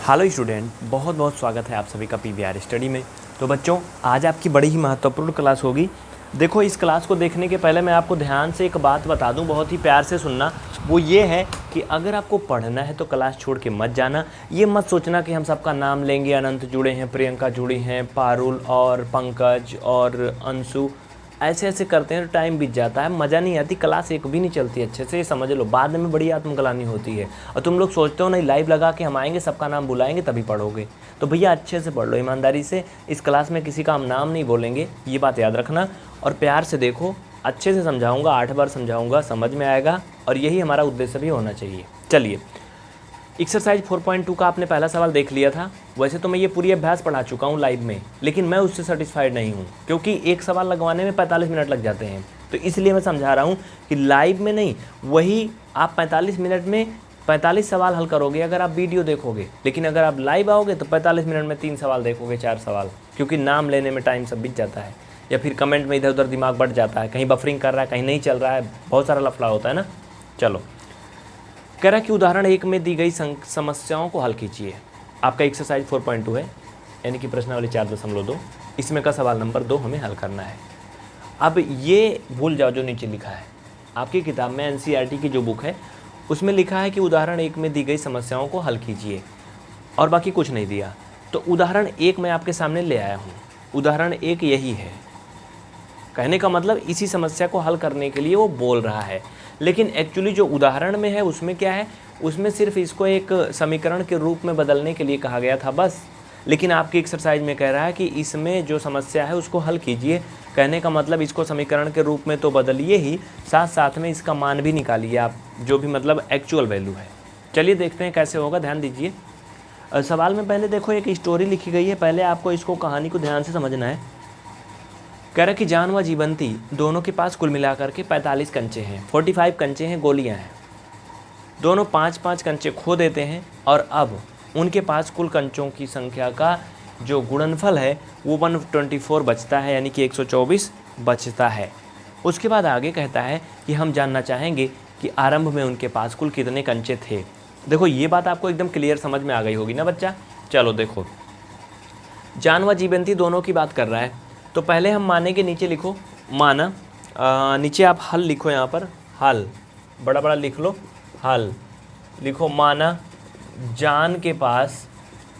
Hello student, बहुत बहुत स्वागत है आप सभी का पीवीआर स्टडी में। तो बच्चों, आज आपकी बड़ी ही महत्वपूर्ण क्लास होगी। देखो, इस क्लास को देखने के पहले मैं आपको ध्यान से एक बात बता दूं, बहुत ही प्यार से सुनना। वो ये है कि अगर आपको पढ़ना है तो क्लास छोड़ के मत जाना। ये मत सोचना कि हम सबका नाम लेंगे, अनंत जुड़े हैं, प्रियंका जुड़ी हैं, पारुल और पंकज और अंशु, ऐसे ऐसे करते हैं तो टाइम बीत जाता है, मज़ा नहीं आती, क्लास एक भी नहीं चलती अच्छे से। समझ लो, बाद में बड़ी आत्मग्लानि होती है। और तुम लोग सोचते हो नहीं, लाइव लगा के हम आएंगे, सबका नाम बुलाएंगे तभी पढ़ोगे। तो भैया अच्छे से पढ़ लो, ईमानदारी से। इस क्लास में किसी का हम नाम नहीं बोलेंगे, ये बात याद रखना। और प्यार से देखो, अच्छे से समझाऊंगा, 8 बार समझाऊंगा, समझ में आएगा। और यही हमारा उद्देश्य भी होना चाहिए। चलिए, एक्सरसाइज 4.2 का आपने पहला सवाल देख लिया था। वैसे तो मैं ये पूरी अभ्यास पढ़ा चुका हूँ लाइव में, लेकिन मैं उससे सेटिस्फाइड नहीं हूँ, क्योंकि एक सवाल लगवाने में 45 मिनट लग जाते हैं। तो इसलिए मैं समझा रहा हूँ कि लाइव में नहीं, वही आप 45 मिनट में 45 सवाल हल करोगे अगर आप वीडियो देखोगे। लेकिन अगर आप लाइव आओगे तो 45 मिनट में 3 सवाल देखोगे, 4 सवाल, क्योंकि नाम लेने में टाइम सब बीत जाता है, या फिर कमेंट में इधर उधर दिमाग बढ़ जाता है, कहीं बफरिंग कर रहा है, कहीं नहीं चल रहा है, बहुत सारा लफड़ा होता है ना। चलो, कह रहा है कि उदाहरण 1 में दी गई समस्याओं को हल कीजिए। आपका एक्सरसाइज 4.2 है, यानी कि प्रश्नावली 4.2। इसमें का सवाल नंबर 2 हमें हल करना है। अब ये भूल जाओ जो नीचे लिखा है। आपकी किताब में एनसीईआरटी की जो बुक है उसमें लिखा है कि उदाहरण 1 में दी गई समस्याओं को हल कीजिए, और बाकी कुछ नहीं दिया। तो उदाहरण 1 मैं आपके सामने ले आया हूँ। उदाहरण 1 यही है। कहने का मतलब इसी समस्या को हल करने के लिए वो बोल रहा है। लेकिन एक्चुअली जो उदाहरण में है उसमें क्या है, उसमें सिर्फ इसको एक समीकरण के रूप में बदलने के लिए कहा गया था बस। लेकिन आपकी एक्सरसाइज में कह रहा है कि इसमें जो समस्या है उसको हल कीजिए। कहने का मतलब इसको समीकरण के रूप में तो बदलिए ही, साथ साथ में इसका मान भी निकालिए आप, जो भी मतलब एक्चुअल वैल्यू है। चलिए देखते हैं कैसे होगा, ध्यान दीजिए। सवाल में पहले देखो एक स्टोरी लिखी गई है, पहले आपको इसको कहानी को ध्यान से समझना है। कह रहा कि जान व जीवंती दोनों के पास कुल मिलाकर के 45 कंचे हैं, 45 कंचे हैं, गोलियां हैं। दोनों 5-5 कंचे खो देते हैं, और अब उनके पास कुल कंचों की संख्या का जो गुणनफल है वो 124 बचता है, यानी कि 124 बचता है। उसके बाद आगे कहता है कि हम जानना चाहेंगे कि आरंभ में उनके पास कुल कितने कंचे थे। देखो, ये बात आपको एकदम क्लियर समझ में आ गई होगी ना बच्चा। चलो देखो, जान व जीवंती दोनों की बात कर रहा है, तो पहले हम मानेंगे, नीचे लिखो माना, नीचे आप हल लिखो, यहाँ पर हल बड़ा बड़ा लिख लो, हल लिखो। माना जान के पास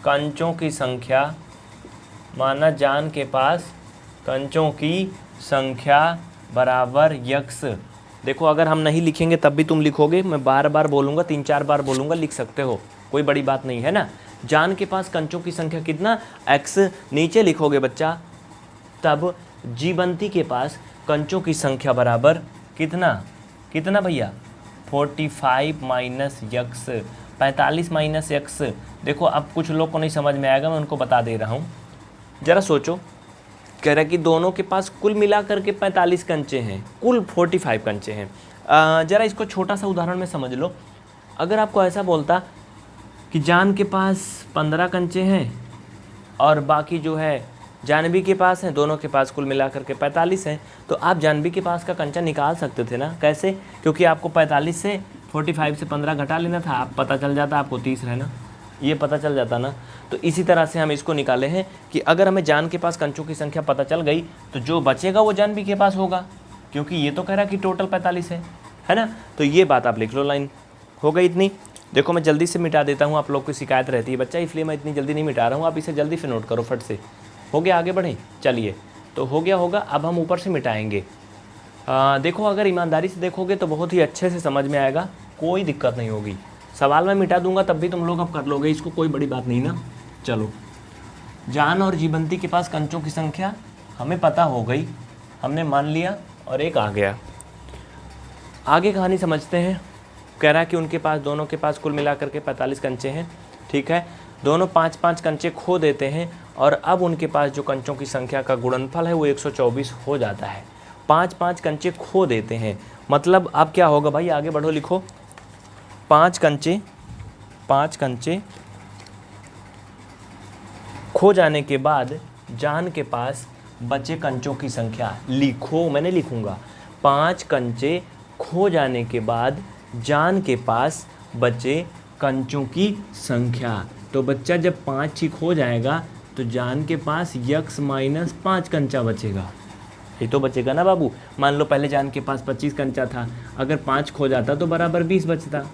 कंचों की संख्या, माना जान के पास कंचों की संख्या बराबर यक्स। देखो, अगर हम नहीं लिखेंगे तब भी तुम लिखोगे, मैं बार बार बोलूँगा, 3-4 बार बोलूँगा, लिख सकते हो, कोई बड़ी बात नहीं है ना। जान के पास कंचों की संख्या कितना, एक्स, नीचे लिखोगे बच्चा। तब जीवंती के पास कंचों की संख्या बराबर कितना, कितना भैया, 45 माइनस यक्स, 45 माइनस यक्स। देखो, अब कुछ लोग को नहीं समझ में आएगा, मैं उनको बता दे रहा हूँ, ज़रा सोचो। कह रहा है कि दोनों के पास कुल मिला करके 45 कंचे हैं, कुल 45 कंचे हैं। ज़रा इसको छोटा सा उदाहरण में समझ लो। अगर आपको ऐसा बोलता कि जान के पास 15 कंचे हैं और बाकी जो है जानवी के पास हैं, दोनों के पास कुल मिलाकर के 45 हैं, तो आप जानवी के पास का कंचा निकाल सकते थे ना। कैसे? क्योंकि आपको 45 से 45 से 15 घटा लेना था, आप पता चल जाता आपको 30 रहना, ये पता चल जाता ना। तो इसी तरह से हम इसको निकाले हैं कि अगर हमें जान के पास कंचों की संख्या पता चल गई तो जो बचेगा वो जानवी के पास होगा, क्योंकि ये तो कह रहा कि टोटल 45 है ना। तो ये बात आप लिख लो, लाइन हो गई इतनी। देखो, मैं जल्दी से मिटा देता हूँ, आप लोग की शिकायत रहती है बच्चा, इसलिए मैं इतनी जल्दी नहीं मिटा रहा हूँ। आप इसे जल्दी से नोट करो, फट से। हो गया, आगे बढ़ें। चलिए, तो हो गया होगा। अब हम ऊपर से मिटाएंगे। देखो, अगर ईमानदारी से देखोगे तो बहुत ही अच्छे से समझ में आएगा, कोई दिक्कत नहीं होगी। सवाल मैं मिटा दूंगा तब भी तुम लोग अब कर लोगे, इसको कोई बड़ी बात नहीं ना। चलो, जान और जीवंती के पास कंचों की संख्या हमें पता हो गई, हमने मान लिया, और एक आ गया। आगे कहानी समझते हैं। कह रहा है कि उनके पास, दोनों के पास कुल मिलाकर के 45 कंचे हैं, ठीक है। दोनों 5-5 कंचे खो देते हैं, और अब उनके पास जो कंचों की संख्या का गुणनफल है वो 124 हो जाता है। 5-5 कंचे खो देते हैं, मतलब अब क्या होगा भाई, आगे बढ़ो, लिखो 5 कंचे खो जाने के बाद जान के पास बचे कंचों की संख्या, लिखो, मैंने लिखूंगा, 5 कंचे खो जाने के बाद जान के पास बचे कंचों की संख्या। तो बच्चा जब 5 ठीक हो जाएगा तो जान के पास x माइनस 5 कंचा बचेगा। ये तो बचेगा ना बाबू। मान लो पहले जान के पास 25 कंचा था, अगर 5 खो जाता तो बराबर 20 बचता,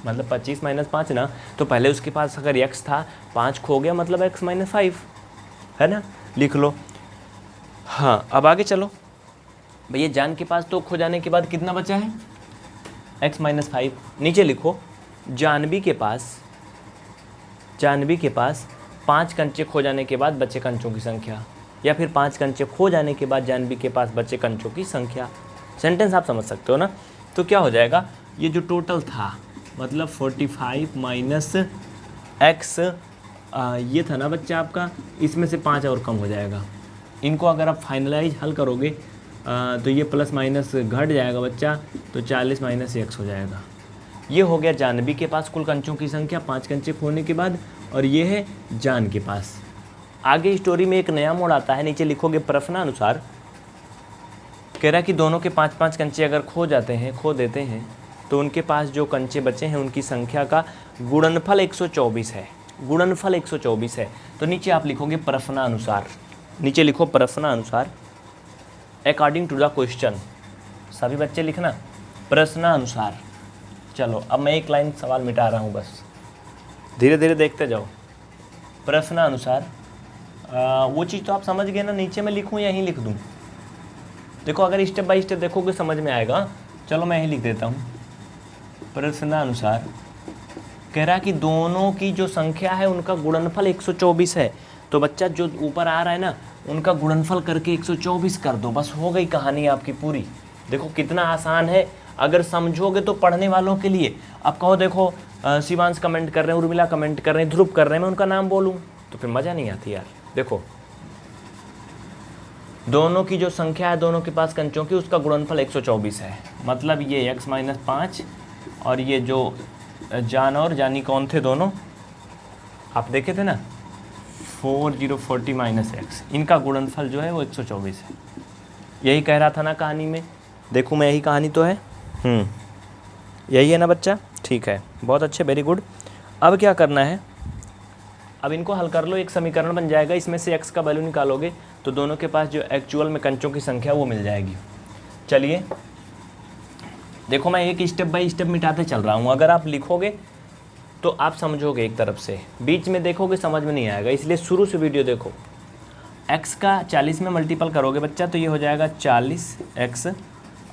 मतलब 25 माइनस 5 ना। तो पहले उसके पास अगर x था, 5 खो गया मतलब x माइनस 5, है ना, लिख लो। हाँ अब आगे चलो भैया, जान के पास तो खो जाने के बाद कितना बचा है, x माइनस 5। नीचे लिखो जानवी के पास 5 कंचे खो जाने के बाद बचे कंचों की संख्या, या फिर 5 कंचे खो जाने के बाद जानवी के पास बचे कंचों की संख्या। सेंटेंस आप समझ सकते हो ना। तो क्या हो जाएगा, ये जो टोटल था मतलब 45 माइनस x ये था ना बच्चा आपका, इसमें से 5 और कम हो जाएगा। इनको अगर आप फाइनलाइज हल करोगे तो ये प्लस माइनस घट जाएगा बच्चा, तो 40 माइनस x हो जाएगा। ये हो गया जानवी के पास कुल कंचों की संख्या 5 कंचे खोने के बाद, और ये है जान के पास। आगे स्टोरी में एक नया मोड़ आता है, नीचे लिखोगे प्रश्नानुसार। कह रहा है कि दोनों के 5-5 कंचे अगर खो देते हैं तो उनके पास जो कंचे बचे हैं उनकी संख्या का गुणनफल 124 है। गुणनफल 124 है। तो नीचे आप लिखोगे प्रश्नानुसार, नीचे लिखो प्रश्नानुसार अकॉर्डिंग टू द क्वेश्चन। सभी बच्चे लिखना प्रश्नानुसार। चलो अब मैं एक लाइन सवाल मिटा रहा हूँ, बस धीरे धीरे देखते जाओ। प्रश्नानुसार वो चीज़ तो आप समझ गए ना, नीचे मैं लिखूँ या यहीं लिख दूँ? देखो अगर स्टेप बाय स्टेप देखोगे समझ में आएगा। चलो मैं यहीं लिख देता हूँ। प्रश्नानुसार कह रहा है कि दोनों की जो संख्या है उनका गुणनफल 124 है। तो बच्चा जो ऊपर आ रहा है ना, उनका गुणनफल करके 124 कर दो, बस हो गई कहानी आपकी पूरी। देखो कितना आसान है, अगर समझोगे तो पढ़ने वालों के लिए। अब कहो देखो शिवांश कमेंट कर रहे हैं, उर्मिला कमेंट कर रहे हैं, ध्रुव कर रहे हैं, मैं उनका नाम बोलूँ तो फिर मज़ा नहीं आती यार। देखो दोनों की जो संख्या है दोनों के पास कंचों की, उसका गुणनफल 124 है। मतलब ये x माइनस 5 और ये जो जान और जानी कौन थे दोनों, आप देखे थे ना, 4040 माइनस x, इनका गुणनफल जो है वो 124 है। यही कह रहा था ना कहानी में। देखूँ मैं, यही कहानी तो है। यही है ना बच्चा? ठीक है, बहुत अच्छे, वेरी गुड। अब क्या करना है, अब इनको हल कर लो, एक समीकरण बन जाएगा। इसमें से x का वैल्यू निकालोगे तो दोनों के पास जो एक्चुअल में कंचों की संख्या वो मिल जाएगी। चलिए देखो मैं एक स्टेप बाय स्टेप मिटाते चल रहा हूँ। अगर आप लिखोगे तो आप समझोगे एक तरफ से, बीच में देखोगे समझ में नहीं आएगा, इसलिए शुरू से वीडियो देखो। x का 40 में मल्टीपल करोगे बच्चा तो ये हो जाएगा 40x।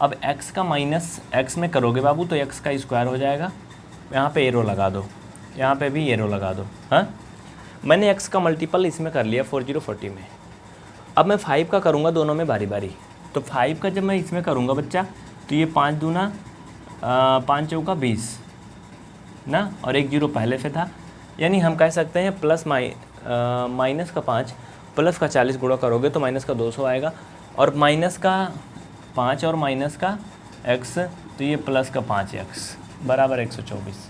अब x का माइनस x में करोगे बाबू तो x का स्क्वायर हो जाएगा। यहाँ पे एरो लगा दो, यहाँ पे भी एरो लगा दो। हाँ, मैंने x का मल्टीपल इसमें कर लिया 4040 में। अब मैं 5 का करूँगा दोनों में बारी बारी। तो 5 का जब मैं इसमें करूँगा बच्चा तो ये 5 दूना 5 चौका 20 ना, और 1 0 पहले से था, यानी हम कह सकते हैं प्लस माइनस का 5 प्लस का 40 गुणा करोगे तो माइनस का 200 आएगा, और माइनस का 5 और माइनस का x तो ये प्लस का 5x बराबर 124।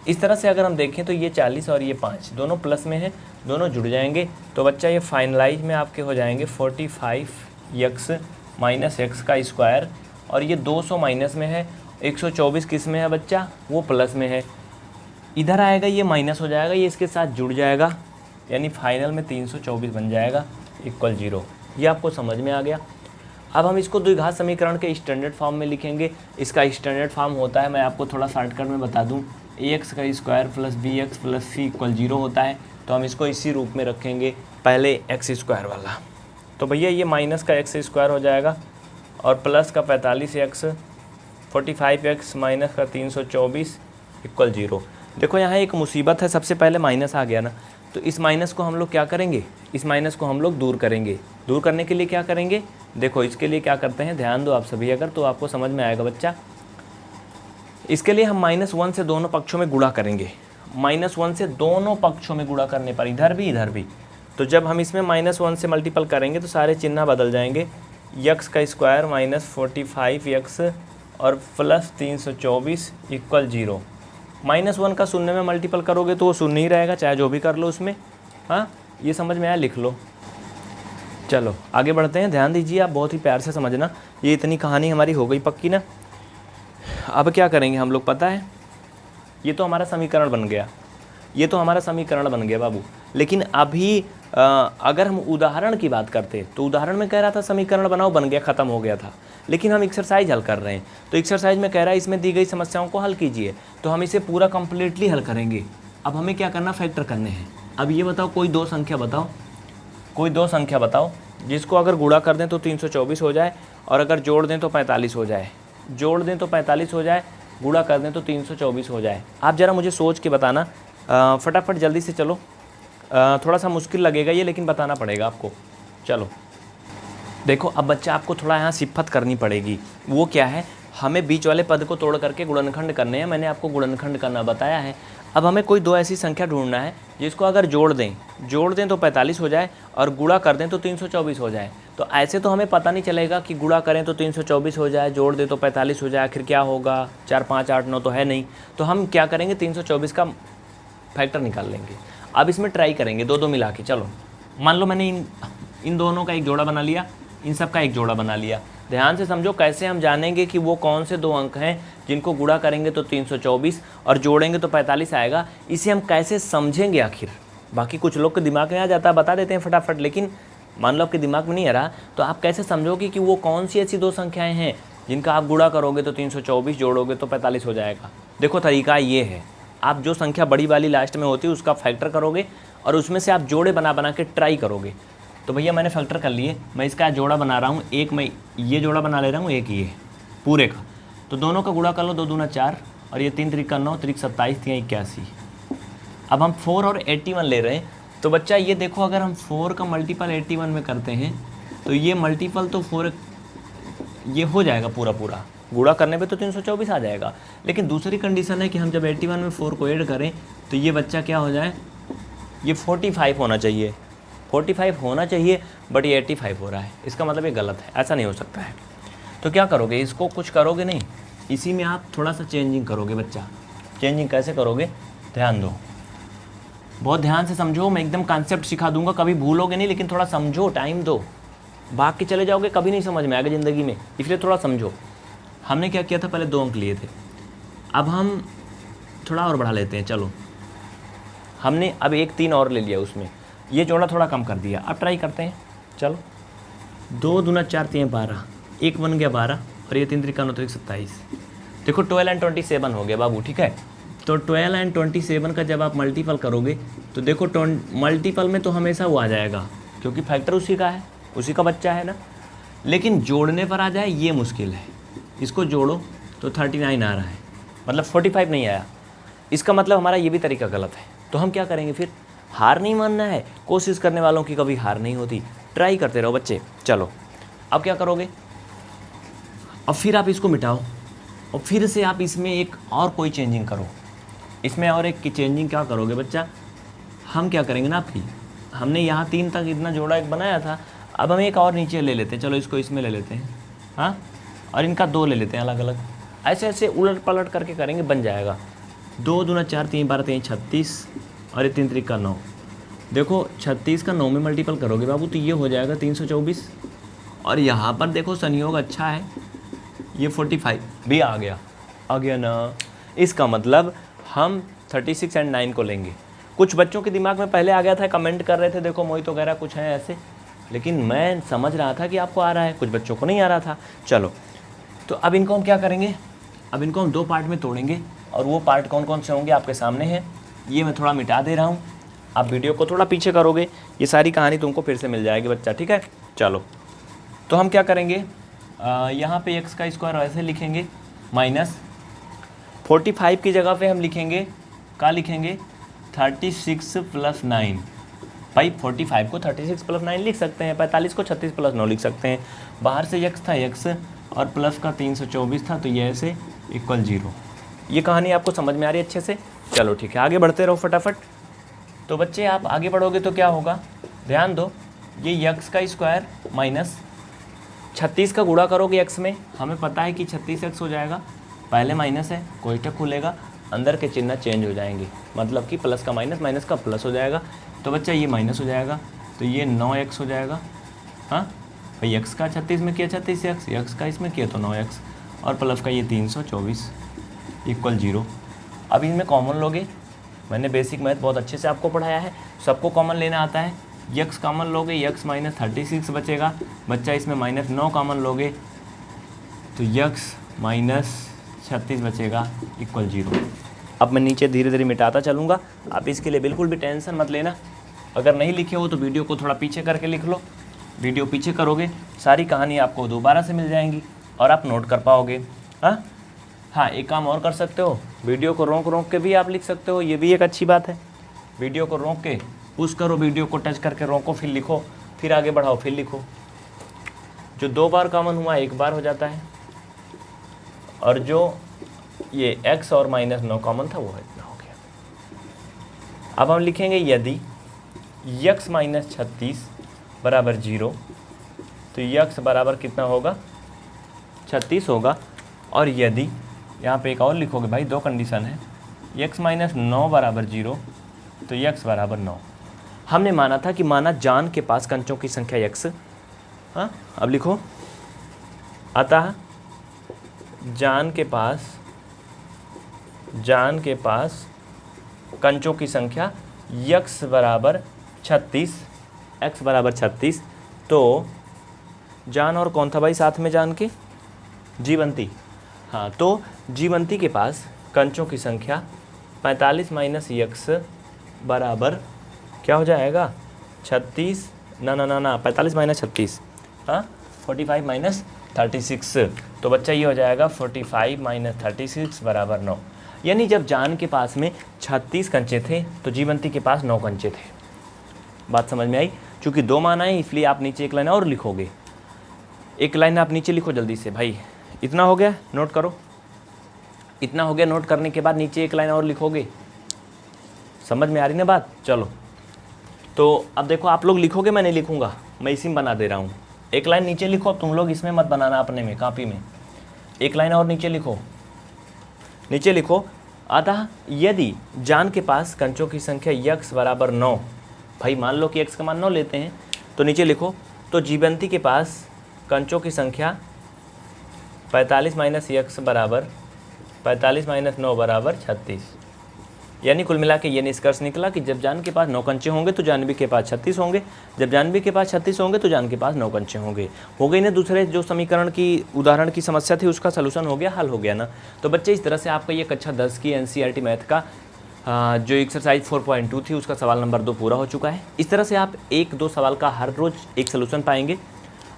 इस तरह से अगर हम देखें तो ये 40 और ये 5 दोनों प्लस में है, दोनों जुड़ जाएंगे। तो बच्चा ये फाइनलाइज में आपके हो जाएंगे 45x माइनस x का स्क्वायर, और ये 200 माइनस में है, 124 किस में है बच्चा, वो प्लस में है। इधर आएगा ये माइनस हो जाएगा, ये इसके साथ जुड़ जाएगा, यानी फाइनल में 324 बन जाएगा इक्वल 0। ये आपको समझ में आ गया। अब हम इसको द्विघात समीकरण के स्टैंडर्ड फॉर्म में लिखेंगे। इसका स्टैंडर्ड फॉर्म होता है, मैं आपको थोड़ा शॉर्टकट में बता दूं, ax का square plus bx plus c equal 0 होता है। तो हम इसको इसी रूप में रखेंगे, पहले एक्स स्क्वायर वाला। तो भैया ये माइनस का एक्स स्क्वायर हो जाएगा और प्लस का 45x 45x माइनस का 324 इक्वल 0। देखो यहाँ एक मुसीबत है, सबसे पहले माइनस आ गया ना, तो इस माइनस को हम लोग क्या करेंगे, इस माइनस को हम लोग दूर करेंगे। दूर करने के लिए क्या करेंगे, देखो इसके लिए क्या करते हैं, ध्यान दो आप सभी अगर, तो आपको समझ में आएगा बच्चा। इसके लिए हम -1 से दोनों पक्षों में गुणा करेंगे। -1 से दोनों पक्षों में गुणा करने पर इधर भी, तो जब हम इसमें -1 से मल्टीपल करेंगे तो सारे चिन्ह बदल जाएंगे। x का स्क्वायर माइनस 45x और प्लस 324 इक्वल 0। -1 का शून्य में मल्टीपल करोगे तो वो शून्य ही रहेगा, चाहे जो भी कर लो उसमें। हाँ, ये समझ में आया, लिख लो। चलो आगे बढ़ते हैं, ध्यान दीजिए आप, बहुत ही प्यार से समझना। ये इतनी कहानी हमारी हो गई पक्की ना। अब क्या करेंगे हम लोग पता है, ये तो हमारा समीकरण बन गया। ये तो हमारा समीकरण बन गया बाबू। लेकिन अभी अगर हम उदाहरण की बात करते तो उदाहरण में कह रहा था समीकरण बनाओ, बन गया, ख़त्म हो गया था। लेकिन हम एक्सरसाइज हल कर रहे हैं, तो एक्सरसाइज में कह रहा है इसमें दी गई समस्याओं को हल कीजिए, तो हम इसे पूरा कंप्लीटली हल करेंगे। अब हमें क्या करना, फैक्टर करने हैं। अब ये बताओ, कोई दो संख्या बताओ, कोई दो संख्या बताओ जिसको अगर गुणा कर दें तो 324 हो जाए और अगर जोड़ दें तो 45 हो जाए। जोड़ दें तो 45 हो जाए, गुणा कर दें तो 324 हो जाए। आप ज़रा मुझे सोच के बताना, फटाफट जल्दी से चलो। थोड़ा सा मुश्किल लगेगा ये, लेकिन बताना पड़ेगा आपको। चलो देखो, अब बच्चा आपको थोड़ा यहाँ सिफत करनी पड़ेगी। वो क्या है, हमें बीच वाले पद को तोड़ करके गुणनखंड करने हैं। मैंने आपको गुणनखंड करना बताया है। अब हमें कोई दो ऐसी संख्या ढूंढना है जिसको अगर जोड़ दें तो 45 हो जाए और गुणा कर दें तो 324 हो जाए। तो ऐसे तो हमें पता नहीं चलेगा कि गुणा करें तो 324 हो जाए, जोड़ दें तो 45 हो जाए, आखिर क्या होगा, 4 5 8 9 तो है नहीं। तो हम क्या करेंगे, 324 का फैक्टर निकाल लेंगे। अब इसमें ट्राई करेंगे दो दो मिला के। चलो मान लो मैंने इन दोनों का एक जोड़ा बना लिया, इन सब का एक जोड़ा बना लिया। ध्यान से समझो, कैसे हम जानेंगे कि वो कौन से दो अंक हैं जिनको गुणा करेंगे तो 324 और जोड़ेंगे तो 45 आएगा। इसे हम कैसे समझेंगे आखिर। बाकी कुछ लोग के दिमाग में आ जाता है, बता देते हैं फटाफट, लेकिन मान लो आपके दिमाग में नहीं आ रहा, तो आप कैसे समझोगे कि वो कौन सी ऐसी दो संख्याएं हैं जिनका आप गुणा करोगे तो 324, जोड़ोगे तो 45 हो जाएगा। देखो तरीका ये है, आप जो संख्या बड़ी वाली लास्ट में होती है उसका फैक्टर करोगे और उसमें से आप जोड़े बना बना के ट्राई करोगे। तो भैया मैंने फैक्टर कर लिए, मैं इसका जोड़ा बना रहा हूँ। एक मैं ये जोड़ा बना ले रहा हूँ, एक ये पूरे का, तो दोनों का गुणा कर लो, 2 दूना 4 और ये 3 त्रिक 9, त्रिक 27, 3 81। अब हम 4 और 81 ले रहे हैं। तो बच्चा ये देखो, अगर हम 4 का मल्टीपल 81 में करते हैं तो ये मल्टीपल तो 4 ये हो जाएगा पूरा पूरा, गुणा करने पे तो 324 आ जाएगा। लेकिन दूसरी कंडीशन है कि हम जब 81 में 4 को ऐड करें तो ये बच्चा क्या हो जाए, ये 45 होना चाहिए, 45 होना चाहिए, बट ये 85 हो रहा है। इसका मतलब ये गलत है, ऐसा नहीं हो सकता है। तो क्या करोगे, इसको कुछ करोगे नहीं, इसी में आप थोड़ा सा चेंजिंग करोगे। बच्चा चेंजिंग कैसे करोगे, ध्यान दो, बहुत ध्यान से समझो। मैं एकदम कॉन्सेप्ट सिखा दूंगा, कभी भूलोगे नहीं, लेकिन थोड़ा समझो, टाइम दो। भाग के चले जाओगे, कभी नहीं समझ में आएगा ज़िंदगी में, इसलिए थोड़ा समझो। हमने क्या किया था, पहले 2 अंक लिए थे, अब हम थोड़ा और बढ़ा लेते हैं। चलो हमने अब एक 3 और ले लिया, उसमें ये जोड़ा थोड़ा कम कर दिया। अब ट्राई करते हैं। चलो 2 दूना 4 3 12, एक बन गया 12 और ये 3 त्रिक 9 त्रिक 27। देखो 12 और 27 हो गया बाबू, ठीक है। तो 12 और 27 का जब आप मल्टीपल करोगे तो देखो मल्टीपल में तो हमेशा वो आ जाएगा, क्योंकि फैक्टर उसी का है, उसी का बच्चा है ना। लेकिन जोड़ने पर आ जाए ये मुश्किल है। इसको जोड़ो तो 39 आ रहा है, मतलब 45 नहीं आया। इसका मतलब हमारा ये भी तरीका गलत है। तो हम क्या करेंगे फिर, हार नहीं मानना है। कोशिश करने वालों की कभी हार नहीं होती, ट्राई करते रहो बच्चे। चलो अब क्या करोगे, अब फिर आप इसको मिटाओ और फिर से आप इसमें एक और कोई चेंजिंग करो। इसमें और एक चेंजिंग क्या करोगे बच्चा, हम क्या करेंगे ना, आपकी हमने यहाँ 3 तक इतना जोड़ा एक बनाया था, अब हम एक और नीचे ले लेते हैं। चलो इसको इसमें ले लेते हैं, हाँ, और इनका 2 ले लेते हैं अलग अलग। ऐसे ऐसे उलट पलट करके करेंगे, बन जाएगा। 2 दूना 4 3 12 3 36 और ये 3 त्रिक 9। देखो 36 का 9 में मल्टीपल करोगे बाबू तो ये हो जाएगा 324। और यहाँ पर देखो संयोग अच्छा है, ये 45 भी आ गया ना। इसका मतलब हम 36 और 9 को लेंगे। कुछ बच्चों के दिमाग में पहले आ गया था, कमेंट कर रहे थे, देखो मोहित वगैरह कुछ है ऐसे, लेकिन मैं समझ रहा था कि आपको आ रहा है, कुछ बच्चों को नहीं आ रहा था। चलो तो अब इनको हम क्या करेंगे, अब इनको हम 2 पार्ट में तोड़ेंगे और वो पार्ट कौन कौन से होंगे आपके सामने हैं। ये मैं थोड़ा मिटा दे रहा हूँ, आप वीडियो को थोड़ा पीछे करोगे, ये सारी कहानी तुमको फिर से मिल जाएगी बच्चा, ठीक है। चलो तो हम क्या करेंगे, यहाँ पे x का स्क्वायर वैसे लिखेंगे, माइनस 45 की जगह पे हम लिखेंगे, क्या लिखेंगे, 36 + 9। भाई 45 को 36 + 9 लिख सकते हैं, 45 को 36 + 9 लिख सकते हैं। बाहर से x था x और प्लस का 324 था, तो ये ऐसे = 0। ये कहानी आपको समझ में आ रही है अच्छे से। चलो ठीक है, आगे बढ़ते रहो फटाफट। तो बच्चे आप आगे बढ़ोगे तो क्या होगा, ध्यान दो, ये x का स्क्वायर माइनस 36 का गुणा करोगे x में, हमें पता है कि 36x हो जाएगा। पहले माइनस है, कोष्ठक खुलेगा, अंदर के चिन्ह चेंज हो जाएंगे, मतलब कि प्लस का माइनस, माइनस का प्लस हो जाएगा। तो बच्चा ये माइनस हो जाएगा, तो ये 9x हो जाएगा। हाँ भाई, x का 36 में किया 36x, x का इसमें किया तो 9x, और प्लस का ये 324 = 0। अब इनमें कॉमन लोगे मैंने बेसिक मैथ बहुत अच्छे से आपको पढ़ाया है, सबको कॉमन लेना आता है। यक्स कॉमन लोगे, यक्स माइनस 36 बचेगा, बच्चा इसमें माइनस 9 कॉमन लोगे तो यक्स माइनस 36 बचेगा इक्वल 0। अब मैं नीचे धीरे धीरे मिटाता चलूँगा, आप इसके लिए बिल्कुल भी टेंशन मत लेना। अगर नहीं लिखे हो तो वीडियो को थोड़ा पीछे करके लिख लो, वीडियो पीछे करोगे सारी कहानी आपको दोबारा से मिल जाएंगी और आप नोट कर पाओगे। हाँ, एक काम और कर सकते हो, वीडियो को रोक रोक के भी आप लिख सकते हो, ये भी एक अच्छी बात है। वीडियो को रोक के पुश करो, वीडियो को टच करके रोको, फिर लिखो, फिर आगे बढ़ाओ, फिर लिखो। जो 2 बार कॉमन हुआ 1 बार हो जाता है, और जो ये x और माइनस 9 कॉमन था वो इतना हो गया। अब हम लिखेंगे यदि x माइनस 36 बराबर 0 तो x बराबर कितना होगा, 36 होगा। और यदि यहाँ पे एक और लिखोगे भाई, 2 कंडीशन है, x माइनस 9 बराबर 0 तो x बराबर 9। हमने माना था कि माना जान के पास कंचों की संख्या x। हाँ, अब लिखो, अतः जान के पास कंचों की संख्या x बराबर 36, x बराबर 36। तो जान और कौन था भाई साथ में जान के, जीवंती। हाँ, तो जीवंती के पास कंचों की संख्या 45 माइनस x बराबर क्या हो जाएगा, 36, ना 45 माइनस 36, हाँ 45 माइनस 36। तो बच्चा ये हो जाएगा 45 माइनस 36 बराबर 9। यानी जब जान के पास में 36 कंचे थे तो जीवंती के पास 9 कंचे थे। बात समझ में आई? चूँकि 2 माना है इसलिए आप नीचे एक लाइन और लिखोगे, एक लाइन आप नीचे लिखो जल्दी से भाई। इतना हो गया, नोट करो, इतना हो गया। नोट करने के बाद नीचे एक लाइन और लिखोगे। समझ में आ रही ना बात? चलो, तो अब देखो आप लोग लिखोगे, मैं नहीं लिखूँगा, मैं इसी में बना दे रहा हूँ। एक लाइन नीचे लिखो, तुम लोग इसमें मत बनाना, अपने में कॉपी में एक लाइन और नीचे लिखो। नीचे लिखो, अतः यदि जान के पास कंचों की संख्या x बराबर 9, भाई मान लो कि x का मान 9 लेते हैं, तो नीचे लिखो, तो जीवंती के पास कंचों की संख्या 45 माइनस x बराबर 45 माइनस 9 बराबर 36। यानी कुल मिला के ये निष्कर्ष निकला कि जब जान के पास 9 कंचे होंगे तो जानवी के पास 36 होंगे, जब जानवी के पास 36 होंगे तो जान के पास 9 कंचे होंगे। हो गई ना दूसरे जो समीकरण की उदाहरण की समस्या थी उसका सलूशन हो गया, हल हो गया ना। तो बच्चे इस तरह से आपका ये कक्षा 10 की NCERT मैथ का जो एक्सरसाइज 4.2 थी उसका सवाल नंबर 2 पूरा हो चुका है। इस तरह से आप 1-2 सवाल का हर रोज़ एक सलूशन पाएंगे।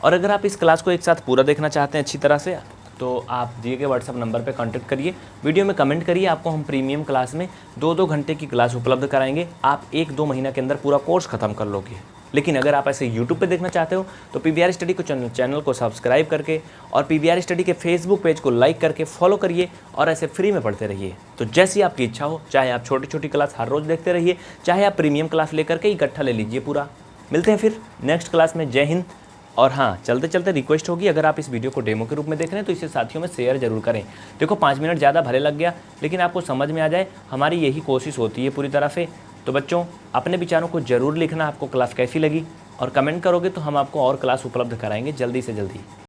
और अगर आप इस क्लास को एक साथ पूरा देखना चाहते हैं अच्छी तरह से, तो आप दिए गए व्हाट्सअप नंबर पे कांटेक्ट करिए, वीडियो में कमेंट करिए। आपको हम प्रीमियम क्लास में 2-2 घंटे की क्लास उपलब्ध कराएंगे। आप 1-2 महीना के अंदर पूरा कोर्स ख़त्म कर लोगे। लेकिन अगर आप ऐसे यूट्यूब पे देखना चाहते हो तो PVR स्टडी को चैनल को सब्सक्राइब करके और PVR स्टडी के फेसबुक पेज को लाइक करके फॉलो करिए और ऐसे फ्री में पढ़ते रहिए। तो जैसी आपकी इच्छा हो, चाहे आप छोटी छोटी क्लास हर रोज़ देखते रहिए, चाहे आप प्रीमियम क्लास लेकर के इकट्ठा ले लीजिए पूरा। मिलते हैं फिर नेक्स्ट क्लास में। जय हिंद। और हाँ, चलते चलते रिक्वेस्ट होगी, अगर आप इस वीडियो को डेमो के रूप में देख रहे हैं तो इसे साथियों में शेयर जरूर करें। देखो 5 मिनट ज़्यादा भले लग गया, लेकिन आपको समझ में आ जाए, हमारी यही कोशिश होती है पूरी तरह से। तो बच्चों, अपने विचारों को ज़रूर लिखना, आपको क्लास कैसी लगी, और कमेंट करोगे तो हम आपको और क्लास उपलब्ध कराएंगे जल्दी से जल्दी।